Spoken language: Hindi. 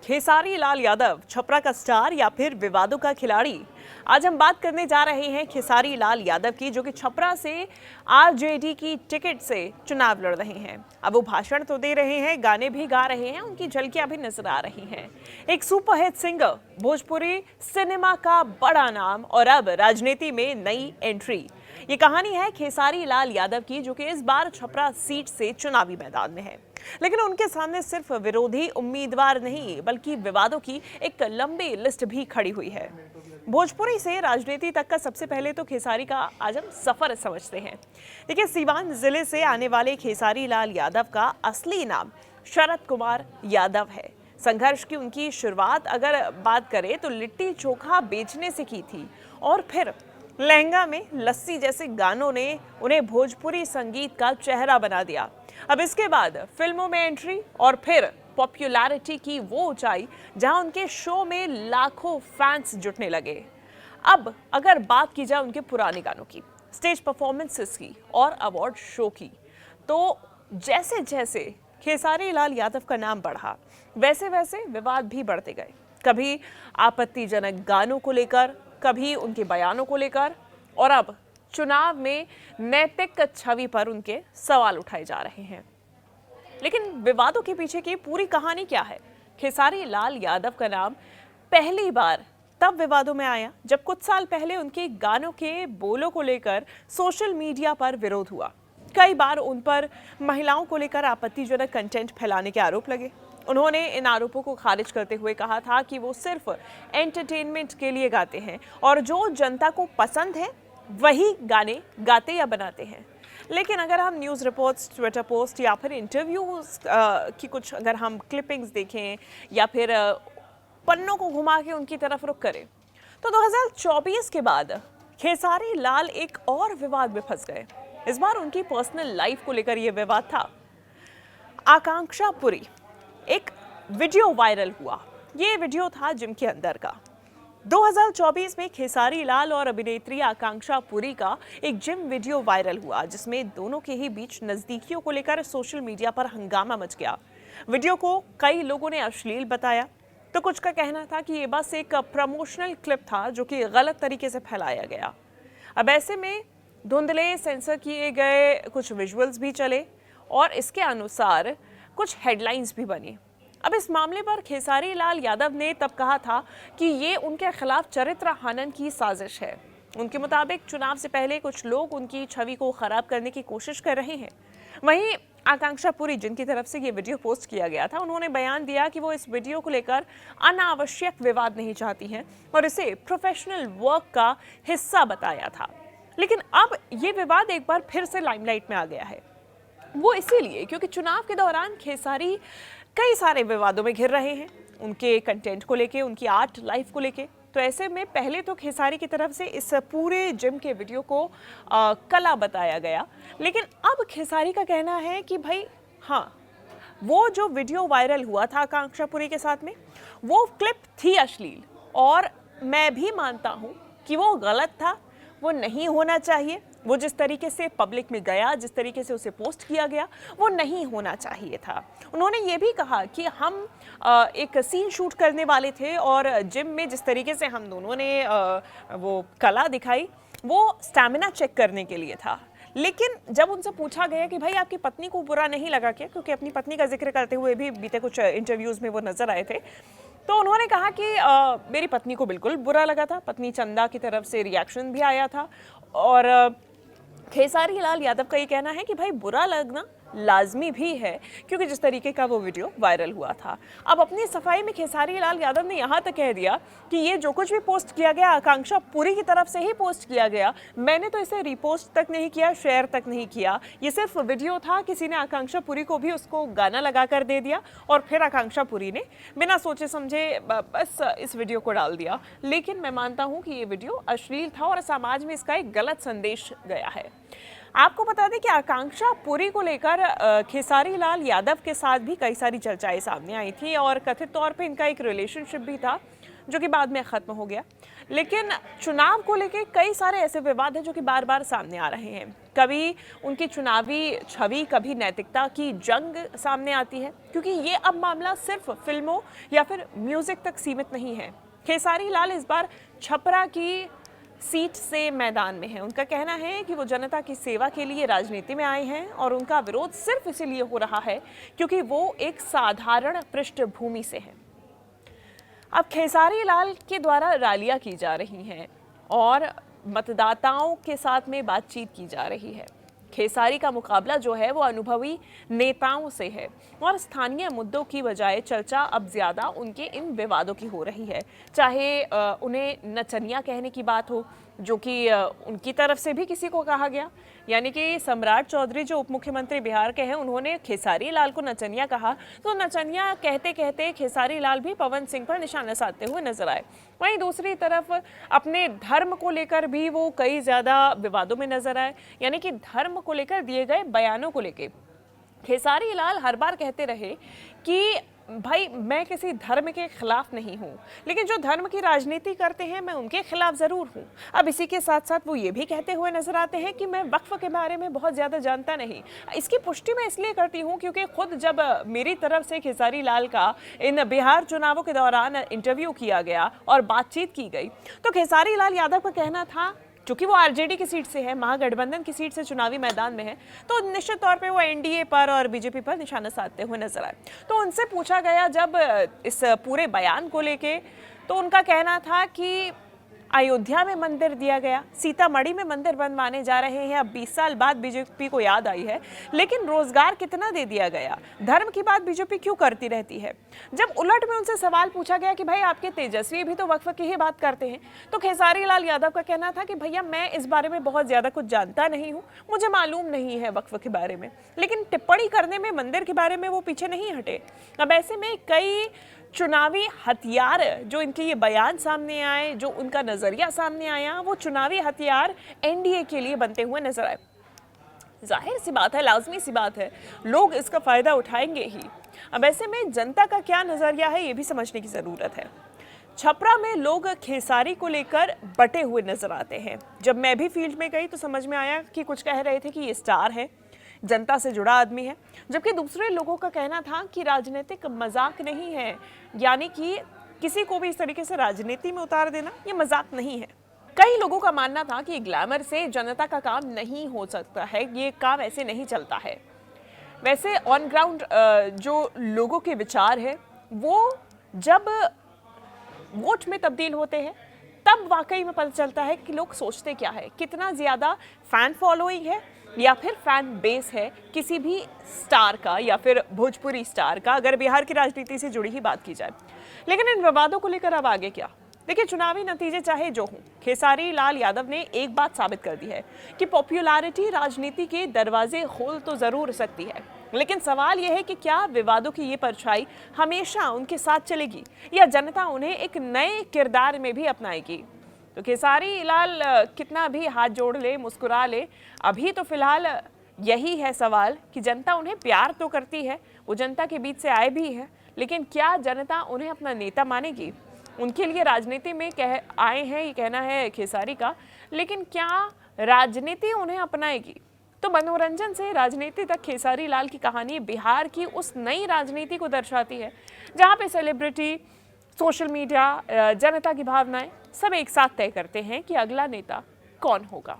खेसारी लाल यादव छपरा का स्टार या फिर विवादों का खिलाड़ी। आज हम बात करने जा रहे हैं खेसारी लाल यादव की, जो कि छपरा से आरजेडी की टिकट से चुनाव लड़ रहे हैं। अब वो भाषण तो दे रहे हैं, गाने भी गा रहे हैं, उनकी झलकियां भी नजर आ रही हैं। एक सुपरहिट सिंगर, भोजपुरी सिनेमा का बड़ा नाम और अब राजनीति में नई एंट्री। ये कहानी है खेसारी लाल यादव की, जो कि इस बार छपरा सीट से चुनावी मैदान में है। लेकिन उनके सामने सिर्फ विरोधी उम्मीदवार नहीं, बल्कि विवादों की एक लंबी लिस्ट भी खड़ी हुई है। भोजपुरी से राजनीति तक का सबसे पहले तो खेसारी का आज हम सफर समझते हैं। देखिए, सीवान जिले से आने वाले खेसारी लाल यादव का असली नाम शरद कुमार यादव है। संघर्ष की उनकी शुरुआत अगर बात करें तो लिट्टी चोखा बेचने से की थी और फिर लहंगा में लस्सी जैसे गानों ने उन्हें भोजपुरी संगीत का चेहरा बना दिया। अब इसके बाद फिल्मों में एंट्री और फिर पॉपुलैरिटी की वो ऊंचाई जहां उनके शो में लाखों फैंस जुटने लगे। अब अगर बात की जाए उनके पुराने गानों की, स्टेज परफॉर्मेंसेस की और अवार्ड शो की, तो जैसे जैसे खेसारी लाल यादव का नाम बढ़ा, वैसे वैसे विवाद भी बढ़ते गए। कभी आपत्तिजनक गानों को लेकर, कभी उनके बयानों को लेकर, और अब चुनाव में नैतिक छवि पर उनके सवाल उठाए जा रहे हैं। लेकिन विवादों के पीछे की पूरी कहानी क्या है? खेसारी लाल यादव का नाम पहली बार तब विवादों में आया जब कुछ साल पहले उनके गानों के बोलों को लेकर सोशल मीडिया पर विरोध हुआ। कई बार उन पर महिलाओं को लेकर आपत्तिजनक कंटेंट फैलाने के आरोप लगे। उन्होंने इन आरोपों को खारिज करते हुए कहा था कि वो सिर्फ एंटरटेनमेंट के लिए गाते हैं और जो जनता को पसंद है वही गाने गाते या बनाते हैं। लेकिन अगर हम न्यूज़ रिपोर्ट्स, ट्विटर पोस्ट या फिर इंटरव्यूज की कुछ अगर हम क्लिपिंग्स देखें या फिर पन्नों को घुमा के उनकी तरफ रुख करें, तो 2024 के बाद खेसारी लाल एक और विवाद में फंस गए। इस बार उनकी पर्सनल लाइफ को लेकर यह विवाद था। आकांक्षा पुरी, एक वीडियो वायरल हुआ। ये वीडियो था जिम के अंदर का। 2024 में खेसारी लाल और अभिनेत्री आकांक्षा पुरी का एक जिम वीडियो वायरल हुआ, जिसमें दोनों के ही बीच नजदीकियों को लेकर सोशल मीडिया पर हंगामा मच गया। वीडियो को कई लोगों ने अश्लील बताया, तो कुछ का कहना था कि ये बस एक प्रमोशनल क्लिप था जो कि गलत तरीके से फैलाया गया। अब ऐसे में धुंधले सेंसर किए गए कुछ विजुअल्स भी चले और इसके अनुसार कुछ हेडलाइंस भी बनी। अब इस मामले पर खेसारी लाल यादव ने तब कहा था कि ये उनके खिलाफ चरित्र हनन की साजिश है। उनके मुताबिक चुनाव से पहले कुछ लोग उनकी छवि को खराब करने की कोशिश कर रहे हैं। वहीं आकांक्षा पुरी, जिनकी तरफ से ये वीडियो पोस्ट किया गया था, उन्होंने बयान दिया कि वो इस वीडियो को लेकर अनावश्यक विवाद नहीं चाहती हैं और इसे प्रोफेशनल वर्क का हिस्सा बताया था। लेकिन अब ये विवाद एक बार फिर से लाइमलाइट में आ गया है। वो इसीलिए क्योंकि चुनाव के दौरान खेसारी कई सारे विवादों में घिर रहे हैं, उनके कंटेंट को लेके, उनकी आर्ट लाइफ को लेके। तो ऐसे में पहले तो खेसारी की तरफ से इस पूरे जिम के वीडियो को कला बताया गया, लेकिन अब खेसारी का कहना है कि भाई हाँ, वो जो वीडियो वायरल हुआ था आकांक्षा पुरी के साथ में, वो क्लिप थी अश्लील और मैं भी मानता हूँ कि वो गलत था, वो नहीं होना चाहिए। वो जिस तरीके से पब्लिक में गया, जिस तरीके से उसे पोस्ट किया गया, वो नहीं होना चाहिए था। उन्होंने ये भी कहा कि हम एक सीन शूट करने वाले थे और जिम में जिस तरीके से हम दोनों ने वो कला दिखाई, वो स्टैमिना चेक करने के लिए था। लेकिन जब उनसे पूछा गया कि भाई आपकी पत्नी को बुरा नहीं लगा क्या, क्योंकि अपनी पत्नी का जिक्र करते हुए भी बीते कुछ इंटरव्यूज़ में वो नजर आए थे, तो उन्होंने कहा कि मेरी पत्नी को बिल्कुल बुरा लगा था। पत्नी चंदा की तरफ से रिएक्शन भी आया था और खेसारी लाल यादव का ये कहना है कि भाई बुरा लगना लाजमी भी है, क्योंकि जिस तरीके का वो वीडियो वायरल हुआ था। अब अपनी सफाई में खेसारी लाल यादव ने यहाँ तक कह दिया कि ये जो कुछ भी पोस्ट किया गया आकांक्षा पुरी की तरफ से ही पोस्ट किया गया, मैंने तो इसे रिपोस्ट तक नहीं किया, शेयर तक नहीं किया। ये सिर्फ वीडियो था, किसी ने आकांक्षा पुरी को भी उसको गाना लगा कर दे दिया और फिर आकांक्षा पुरी ने बिना सोचे समझे बस इस वीडियो को डाल दिया। लेकिन मैं मानता हूँ कि ये वीडियो अश्लील था और समाज में इसका एक गलत संदेश गया है। आपको बता दें कि आकांक्षा पुरी को लेकर खेसारी लाल यादव के साथ भी कई सारी चर्चाएं सामने आई थी और कथित तौर पे इनका एक रिलेशनशिप भी था। जो कि बाद में ख़त्म हो गया। लेकिन चुनाव को लेके कई सारे ऐसे विवाद हैं जो कि बार बार सामने आ रहे हैं। कभी उनकी चुनावी छवि, कभी नैतिकता की जंग सामने आती है, क्योंकि ये अब मामला सिर्फ फिल्मों या फिर म्यूजिक तक सीमित नहीं है। खेसारी लाल इस बार छपरा की सीट से मैदान में है। उनका कहना है कि वो जनता की सेवा के लिए राजनीति में आए हैं और उनका विरोध सिर्फ इसीलिए हो रहा है क्योंकि वो एक साधारण पृष्ठभूमि से है। अब खेसारी लाल के द्वारा रैलियां की जा रही हैं और मतदाताओं के साथ में बातचीत की जा रही है। खेसारी का मुकाबला जो है वो अनुभवी नेताओं से है और स्थानीय मुद्दों की बजाय चर्चा अब ज़्यादा उनके इन विवादों की हो रही है। चाहे उन्हें नचनिया कहने की बात हो, जो कि उनकी तरफ से भी किसी को कहा गया, यानी कि सम्राट चौधरी जो उप मुख्यमंत्री बिहार के हैं, उन्होंने खेसारी लाल को नचनिया कहा, तो नचनिया कहते कहते खेसारी लाल भी पवन सिंह पर निशाना साधते हुए नजर आए। वहीं दूसरी तरफ अपने धर्म को लेकर भी वो कई ज़्यादा विवादों में नजर आए, यानी कि धर्म को लेकर दिए गए बयानों को लेकर खेसारी लाल हर बार कहते रहे कि भाई मैं किसी धर्म के खिलाफ नहीं हूँ, लेकिन जो धर्म की राजनीति करते हैं मैं उनके खिलाफ ज़रूर हूँ। अब इसी के साथ साथ वो ये भी कहते हुए नजर आते हैं कि मैं वक्फ के बारे में बहुत ज़्यादा जानता नहीं। इसकी पुष्टि मैं इसलिए करती हूँ क्योंकि खुद जब मेरी तरफ से खेसारी लाल का इन बिहार चुनावों के दौरान इंटरव्यू किया गया और बातचीत की गई, तो खेसारी लाल यादव का कहना था, चूंकि वो आरजेडी की सीट से है, महागठबंधन की सीट से चुनावी मैदान में है, तो निश्चित तौर पे वो एनडीए पर और बीजेपी पर निशाना साधते हुए नजर आए। तो उनसे पूछा गया जब इस पूरे बयान को लेके, तो उनका कहना था कि अयोध्या में मंदिर दिया गया, सीतामढ़ी में मंदिर बनवाने जा रहे हैं, अब 20 साल बाद बीजेपी को याद आई है, लेकिन रोजगार कितना दे दिया गया, धर्म की बात बीजेपी क्यों करती रहती है। जब उलट में उनसे सवाल पूछा गया कि भाई आपके तेजस्वी भी तो वक्फ की ही बात करते हैं, तो खेसारी लाल यादव का कहना था कि भैया मैं इस बारे में बहुत ज्यादा कुछ जानता नहीं हूँ, मुझे मालूम नहीं है वक्फ के बारे में, लेकिन टिप्पणी करने में मंदिर के बारे में वो पीछे नहीं हटे। अब ऐसे में कई चुनावी हथियार जो इनके ये बयान सामने आए, जो उनका नजरिया सामने आया, वो चुनावी हथियार एनडीए के लिए बनते हुए नजर आए। जाहिर सी बात है, लाजमी सी बात है, लोग इसका फायदा उठाएंगे ही। अब ऐसे में जनता का क्या नजरिया है ये भी समझने की जरूरत है। छपरा में लोग खेसारी को लेकर बटे हुए नजर आते हैं। जब मैं भी फील्ड में गई तो समझ में आया कि कुछ कह रहे थे कि ये स्टार है, जनता से जुड़ा आदमी है, जबकि दूसरे लोगों का कहना था कि राजनीतिक मजाक नहीं है, यानी कि किसी को भी इस तरीके से राजनीति में उतार देना ये मजाक नहीं है। कई लोगों का मानना था कि ग्लैमर से जनता का काम नहीं हो सकता है, ये काम ऐसे नहीं चलता है। वैसे ऑन ग्राउंड जो लोगों के विचार है वो जब वोट में तब्दील होते हैं तब वाकई में पता चलता है कि लोग सोचते क्या है, कितना ज़्यादा फैन फॉलोइंग है या फिर फैन बेस है किसी भी स्टार का या फिर भोजपुरी स्टार का, अगर बिहार की राजनीति से जुड़ी ही बात की जाए। लेकिन इन विवादों को लेकर अब आगे क्या? देखिए, चुनावी नतीजे चाहे जो हों, खेसारी लाल यादव ने एक बात साबित कर दी है कि पॉपुलैरिटी राजनीति के दरवाजे खोल तो जरूर सकती है, लेकिन सवाल यह है कि क्या विवादों की ये परछाई हमेशा उनके साथ चलेगी या जनता उन्हें एक नए किरदार में भी अपनाएगी। तो खेसारी लाल कितना भी हाथ जोड़ ले, मुस्कुरा ले, अभी तो फिलहाल यही है सवाल कि जनता उन्हें प्यार तो करती है, वो जनता के बीच से आए भी है, लेकिन क्या जनता उन्हें अपना नेता मानेगी? उनके लिए राजनीति में आए हैं, ये कहना है खेसारी का, लेकिन क्या राजनीति उन्हें अपनाएगी? तो मनोरंजन से राजनीति तक खेसारी लाल की कहानी बिहार की उस नई राजनीति को दर्शाती है जहाँ पे सेलिब्रिटी, सोशल मीडिया, जनता की भावनाएं सब एक साथ तय करते हैं कि अगला नेता कौन होगा।